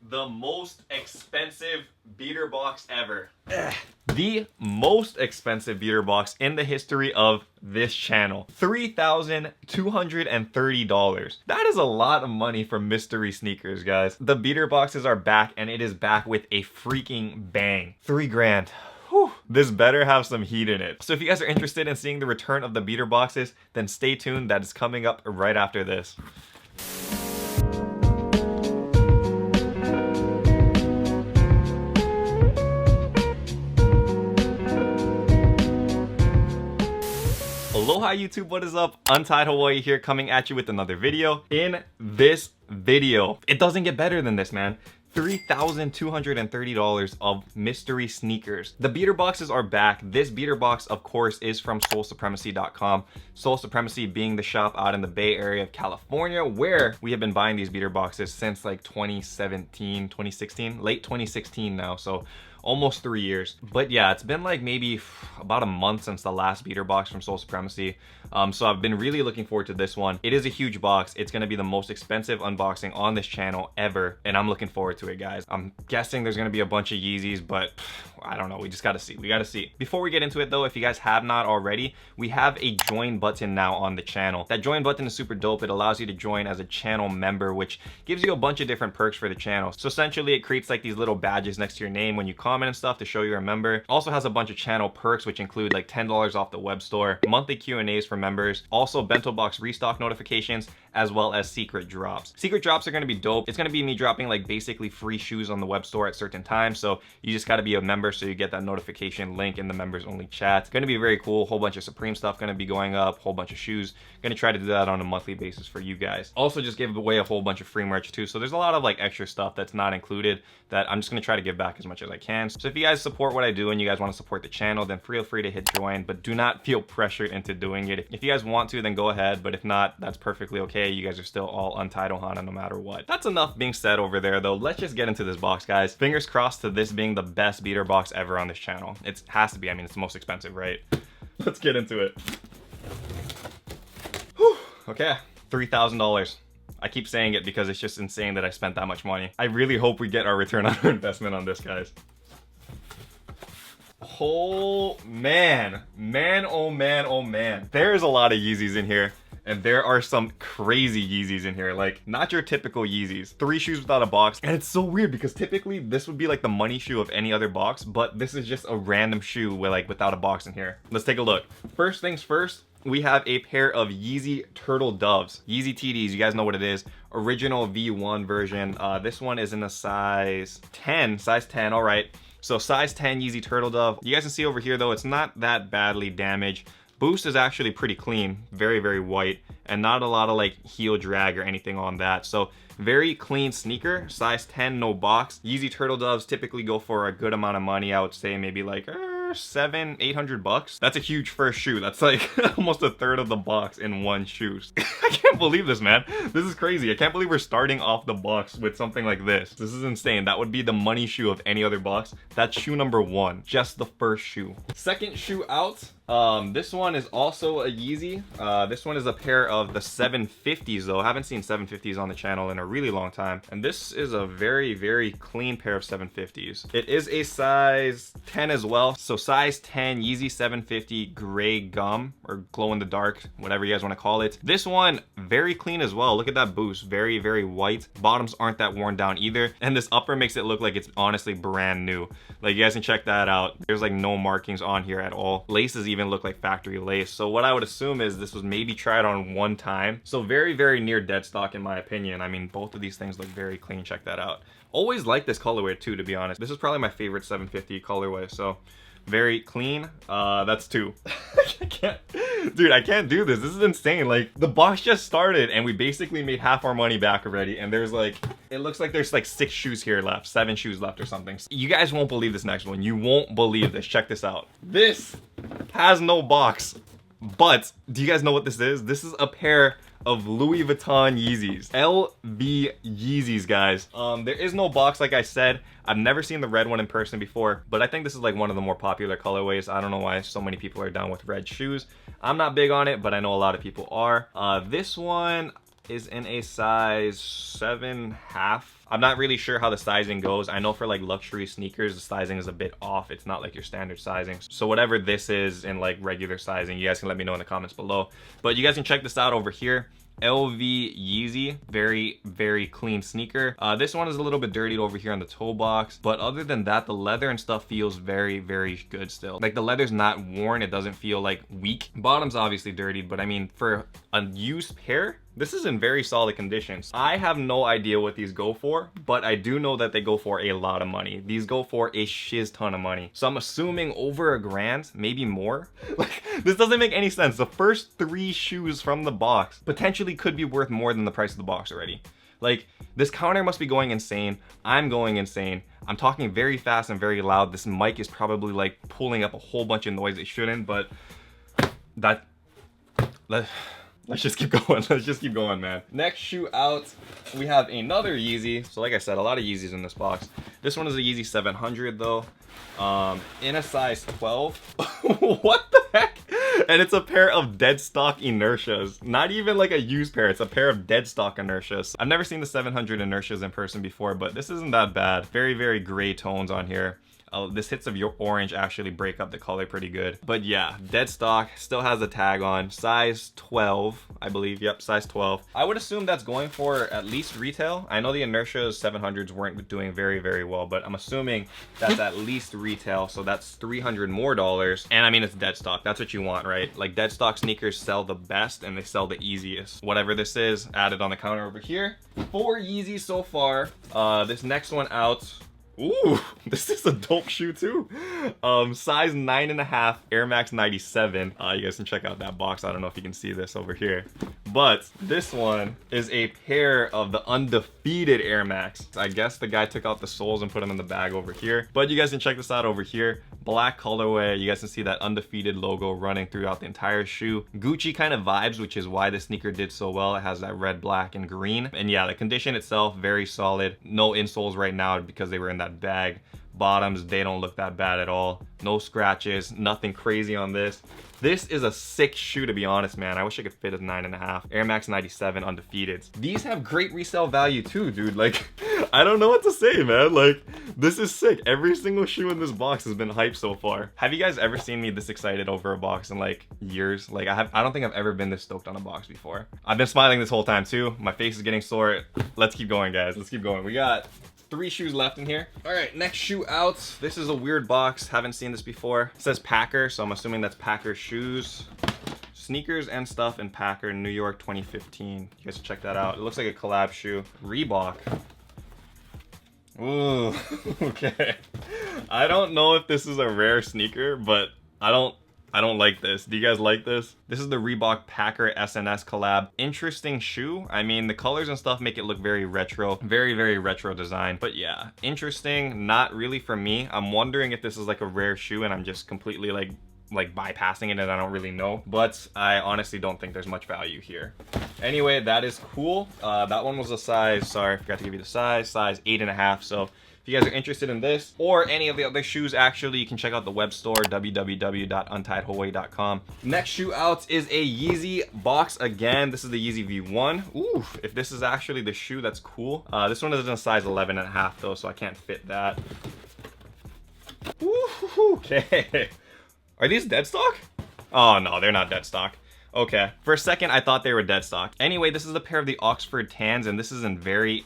the most expensive beater box ever. The most expensive beater box in the history of this channel. $3,230. That is a lot of money for mystery sneakers, guys. The beater boxes are back, and it is back with a freaking bang. 3 grand. Whew. This better have some heat in it. So if you guys are interested in seeing the return of the beater boxes, then stay tuned. That is coming up right after this. Aloha YouTube, what is up? Untied Hawaii here, coming at you with another video. In this video, it doesn't get better than this, man. $3,230 of mystery sneakers. The beater boxes are back. This beater box, of course, is from soulsupremacy.com. Soul Supremacy being the shop out in the Bay Area of California, where we have been buying these beater boxes since like 2017, 2016, late 2016 now. So almost 3 years. But yeah, it's been like maybe about a month since the last beater box from Soul Supremacy. So I've been really looking forward to this one. It is a huge box. It's gonna be the most expensive unboxing on this channel ever, and I'm looking forward to it, guys. I'm guessing there's gonna be a bunch of Yeezys, but I don't know. We just gotta see. We gotta see. Before we get into it though, if you guys have not already, we have a join button now on the channel. That join button is super dope. It allows you to join as a channel member, which gives you a bunch of different perks for the channel. So essentially it creates like these little badges next to your name when you comment and stuff to show you're a member. Also has a bunch of channel perks, which include like $10 off the web store, monthly Q&As for members, also bento box restock notifications, as well as secret drops. Secret drops are going to be dope. It's going to be me dropping like basically free shoes on the web store at certain times. So you just got to be a member so you get that notification link in the members only chat. It's going to be very cool. Whole bunch of Supreme stuff going to be going up, whole bunch of shoes. Going to try to do that on a monthly basis for you guys. Also just give away a whole bunch of free merch too. So there's a lot of like extra stuff that's not included that I'm just going to try to give back as much as I can. So if you guys support what I do and you guys want to support the channel, then feel free to hit join, but do not feel pressured into doing it. If you guys want to, then go ahead, but if not, that's perfectly okay. You guys are still all Untied Ohana no matter what. That's enough being said over there though. Let's just get into this box, guys. Fingers crossed to this being the best beater box ever on this channel. It has to be. I mean, it's the most expensive, right? Let's get into it. Whew. Okay, $3,000. I keep saying it because it's just insane that I spent that much money. I really hope we get our return on our investment on this, guys. Oh man, oh man, oh man. There's a lot of Yeezys in here. And there are some crazy Yeezys in here, like not your typical Yeezys. 3 shoes without a box. And it's so weird because typically this would be like the money shoe of any other box, but this is just a random shoe with like without a box in here. Let's take a look. First things first, we have a pair of Yeezy Turtle Doves. Yeezy TDs, you guys know what it is. Original V1 version. This one is in a size 10, all right. So size 10 Yeezy Turtle Dove. You guys can see over here though, it's not that badly damaged. Boost is actually pretty clean, very, very white, and not a lot of like heel drag or anything on that. So very clean sneaker, size 10, no box. Yeezy Turtle Doves typically go for a good amount of money. I would say maybe like $700-800. That's a huge first shoe. That's like almost a third of the box in one shoe. I can't believe this, man. This is crazy. I can't believe we're starting off the box with something like this. This is insane. That would be the money shoe of any other box. That's shoe number 1, just the first shoe. Second shoe out. This one is also a Yeezy. This one is a pair of the 750s though. I haven't seen 750s on the channel in a really long time. And this is a very, very clean pair of 750s. It is a size 10 as well. So size 10 Yeezy 750 gray gum or glow in the dark, whatever you guys want to call it. This one, very clean as well. Look at that boost. Very, very white. Bottoms aren't that worn down either. And this upper makes it look like it's honestly brand new. Like you guys can check that out. There's like no markings on here at all. Laces even look like factory lace. So what I would assume is this was maybe tried on one time. So very, very near dead stock in my opinion. I mean, both of these things look very clean. Check that out. Always like this colorway too, to be honest. This is probably my favorite 750 colorway. So very clean. That's 2. I can't, dude, I can't do this. This is insane. Like the box just started and we basically made half our money back already. And there's like, it looks like there's like 6 shoes here left, 7 shoes left or something. You guys won't believe this next one. You won't believe this. Check this out. This has no box, but do you guys know what this is? This is a pair of Louis Vuitton Yeezys. LV Yeezys, guys. There is no box, like I said. I've never seen the red one in person before, but I think this is like one of the more popular colorways. I don't know why so many people are down with red shoes. I'm not big on it, but I know a lot of people are. This one, is in a size 7.5. I'm not really sure how the sizing goes. I know for like luxury sneakers, the sizing is a bit off. It's not like your standard sizing. So whatever this is in like regular sizing, you guys can let me know in the comments below. But you guys can check this out over here. LV Yeezy, very clean sneaker. This one is a little bit dirtied over here on the toe box, but other than that, the leather and stuff feels very good still. Like the leather's not worn, it doesn't feel like weak. Bottom's obviously dirtied, but I mean for a used pair, this is in very solid conditions. I have no idea what these go for, but I do know that they go for a lot of money. These go for a shiz ton of money. So I'm assuming over $1,000, maybe more. Like, this doesn't make any sense. The first 3 shoes from the box potentially could be worth more than the price of the box already. Like, this counter must be going insane. I'm going insane. I'm talking very fast and very loud. This mic is probably like pulling up a whole bunch of noise it shouldn't, but let's just keep going. Let's just keep going, man. Next shoe out, we have another Yeezy. So like I said, a lot of Yeezys in this box. This one is a Yeezy 700 though, in a size 12. What the heck? And it's a pair of dead stock Inertias. Not even like a used pair, it's a pair of dead stock Inertias. I've never seen the 700 Inertias in person before, but this isn't that bad. Very gray tones on here. This hits of your orange actually break up the color pretty good. But yeah, dead stock, still has a tag on. Size 12, I believe. Yep, size 12. I would assume that's going for at least retail. I know the Inertia's 700s weren't doing very well, but I'm assuming that's at least retail. So that's $300 more. And I mean, it's dead stock. That's what you want, right? Like dead stock sneakers sell the best and they sell the easiest. Whatever this is, added on the counter over here. 4 Yeezys so far. This next one out. Ooh, this is a dope shoe too. Size 9.5, Air Max 97. You guys can check out that box. I don't know if you can see this over here, but this one is a pair of the undefeated Air Max. I guess the guy took out the soles and put them in the bag over here, but you guys can check this out over here. Black colorway. You guys can see that undefeated logo running throughout the entire shoe. Gucci kind of vibes, which is why this sneaker did so well. It has that red, black, and green. And yeah, the condition itself, very solid. No insoles right now because they were in that bag. Bottoms, they don't look that bad at all. No scratches, nothing crazy on this. This is a sick shoe, to be honest, man. I wish I could fit a 9.5. Air Max 97 undefeated. These have great resale value too, dude. Like, I don't know what to say, man. Like, this is sick. Every single shoe in this box has been hyped so far. Have you guys ever seen me this excited over a box in like years? Like, I don't think I've ever been this stoked on a box before. I've been smiling this whole time too. My face is getting sore. Let's keep going, guys. Let's keep going. We got 3 shoes left in here. All right, next shoe out. This is a weird box. Haven't seen this before. It says Packer, so I'm assuming that's Packer shoes. Sneakers and stuff in Packer, New York 2015. You guys should check that out. It looks like a collab shoe. Reebok. Ooh, okay. I don't know if this is a rare sneaker, but I don't like this. Do you guys like this? This is the Reebok Packer SNS collab. Interesting shoe. I mean, the colors and stuff make it look very retro. Very retro design. But yeah, interesting. Not really for me. I'm wondering if this is like a rare shoe and I'm just completely like bypassing it and I don't really know. But I honestly don't think there's much value here. Anyway, that is cool. That one was a size, sorry, I forgot to give you the size 8.5. So if you guys are interested in this or any of the other shoes, actually, you can check out the web store, www.untiedhawaii.com. Next shoe out is a Yeezy box again. This is the Yeezy V1. Ooh, if this is actually the shoe, that's cool. This one is in a size 11.5 though, so I can't fit that. Ooh, okay. Are these dead stock? Oh no, they're not dead stock. Okay, for a second I thought they were dead stock. Anyway, this is a pair of the Oxford Tans, and this is in very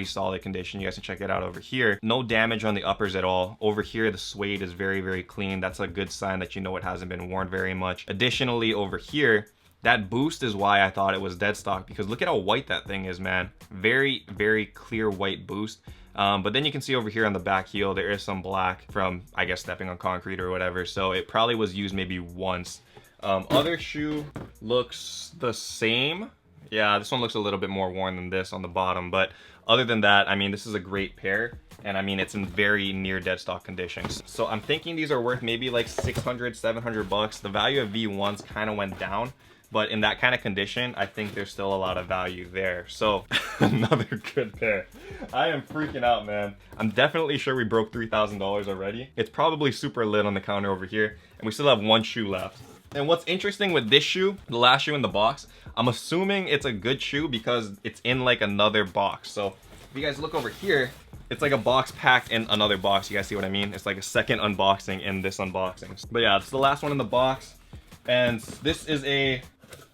solid condition. You guys can check it out over here. No damage on the uppers at all. Over here, the suede is very clean. That's a good sign that you know it hasn't been worn very much. Additionally, over here, that boost is why I thought it was dead stock, because look at how white that thing is, man. Very clear white boost. But then you can see over here on the back heel, there is some black from, I guess, stepping on concrete or whatever. So it probably was used maybe once. Other shoe looks the same. Yeah, this one looks a little bit more worn than this on the bottom. But other than that, I mean, this is a great pair. And I mean, it's in very near dead stock conditions. So I'm thinking these are worth maybe like 600, 700 bucks. The value of V1s kind of went down. But in that kind of condition, I think there's still a lot of value there. So another good pair. I am freaking out, man. I'm definitely sure we broke $3,000 already. It's probably super lit on the counter over here. And we still have 1 shoe left. And what's interesting with this shoe, the last shoe in the box, I'm assuming it's a good shoe because it's in like another box. So if you guys look over here, it's like a box packed in another box. You guys see what I mean? It's like a second unboxing in this unboxing. But yeah, it's the last one in the box. And this is a,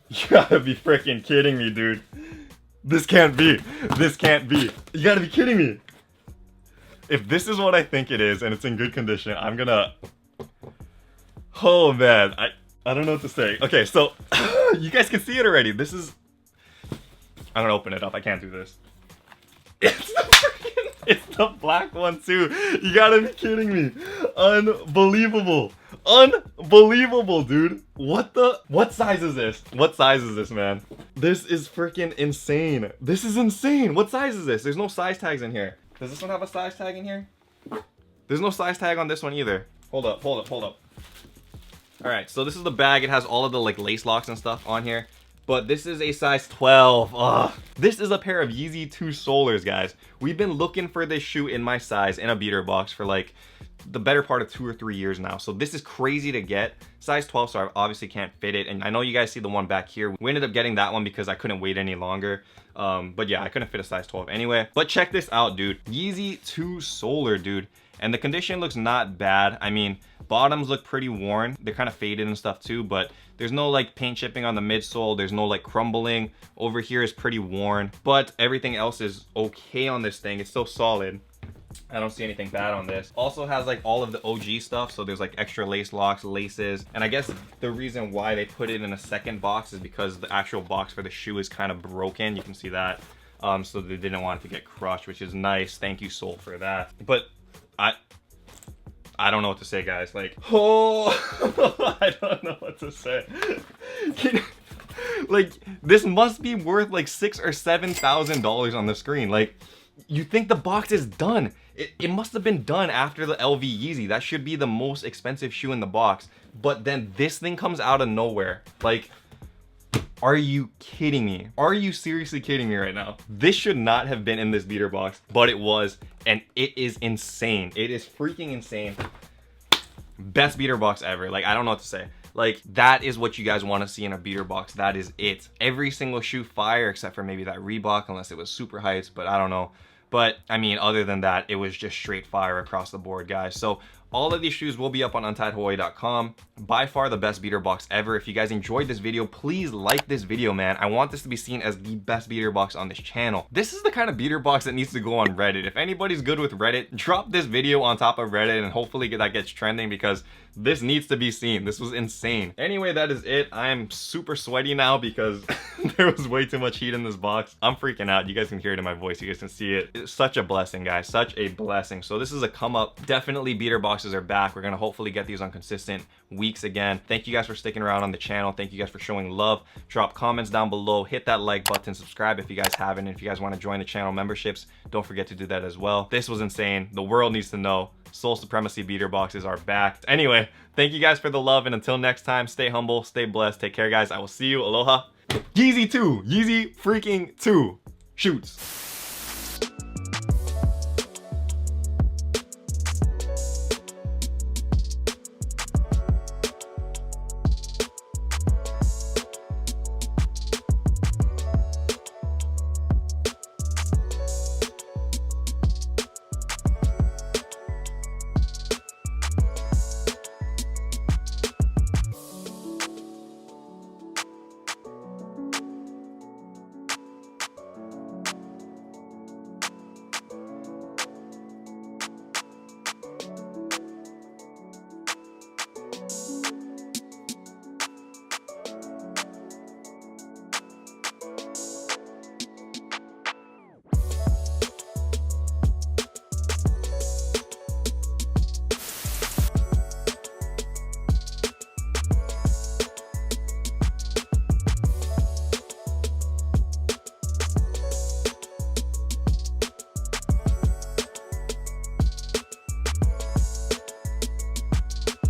you gotta be freaking kidding me, dude. This can't be. This can't be. You gotta be kidding me. If this is what I think it is and it's in good condition, I'm gonna, oh man, I don't know what to say. Okay, so you guys can see it already. This is, I don't open it up. I can't do this. It's the black one too. You gotta be kidding me. Unbelievable. Unbelievable, dude. What size is this? What size is this, man? This is freaking insane. This is insane. What size is this? There's no size tags in here. Does this one have a size tag in here? There's no size tag on this one either. Hold up. All right, so this is the bag. It has all of the like lace locks and stuff on here. But this is a size 12. Ugh. This is a pair of Yeezy 2 Solars, guys. We've been looking for this shoe in my size in a beater box for like the better part of 2 or 3 years now. So this is crazy to get. Size 12, so I obviously can't fit it. And I know you guys see the one back here. We ended up getting that one because I couldn't wait any longer. But yeah, I couldn't fit a size 12 anyway. But check this out, dude. Yeezy 2 Solar, dude. And the condition looks not bad. I mean, bottoms look pretty worn. They're kind of faded and stuff too, but there's no like paint chipping on the midsole. There's no like crumbling. Over here is pretty worn, but everything else is okay on this thing. It's so solid. I don't see anything bad on this. Also has like all of the OG stuff. So there's like extra lace locks, laces. And I guess the reason why they put it in a second box is because the actual box for the shoe is kind of broken. You can see that. So they didn't want it to get crushed, which is nice. Thank you, Soul, for that. But I don't know what to say, guys. Like, oh, I don't know what to say. Like, this must be worth like $6,000 or $7,000 on the screen. Like, you think the box is done. It must have been done after the LV Yeezy. That should be the most expensive shoe in the box. But then this thing comes out of nowhere. Like, are you kidding me? Are you seriously kidding me right now? This should not have been in this beater box, but it was, and it is insane. It is freaking insane. Best beater box ever. Like, I don't know what to say. Like, that is what you guys want to see in a beater box. That is it. Every single shoe fire except for maybe that Reebok, unless it was super heights, but I don't know. But I mean, other than that, it was just straight fire across the board, guys. So all of these shoes will be up on untiedhawaii.com. By far the best beater box ever. If you guys enjoyed this video, please like this video, man. I want this to be seen as the best beater box on this channel. This is the kind of beater box that needs to go on Reddit. If anybody's good with Reddit, drop this video on top of Reddit and hopefully that gets trending because this needs to be seen. This was insane. Anyway, that is it. I am super sweaty now because there was way too much heat in this box. I'm freaking out. You guys can hear it in my voice. You guys can see it. It's such a blessing, guys. Such a blessing. So this is a come up. Definitely beater boxes are back. We're gonna hopefully get these on consistent weeks again. Thank you guys for sticking around on the channel. Thank you guys for showing love. Drop comments down below. Hit that like button. Subscribe if you guys haven't. If you guys want to join the channel memberships, don't forget to do that as well. This was insane. The world needs to know. Soul Supremacy beater boxes are back. Anyway, thank you guys for the love, and until next time, stay humble, stay blessed, take care, guys. I will see you. Aloha. Yeezy 2. Yeezy freaking 2. Shoots.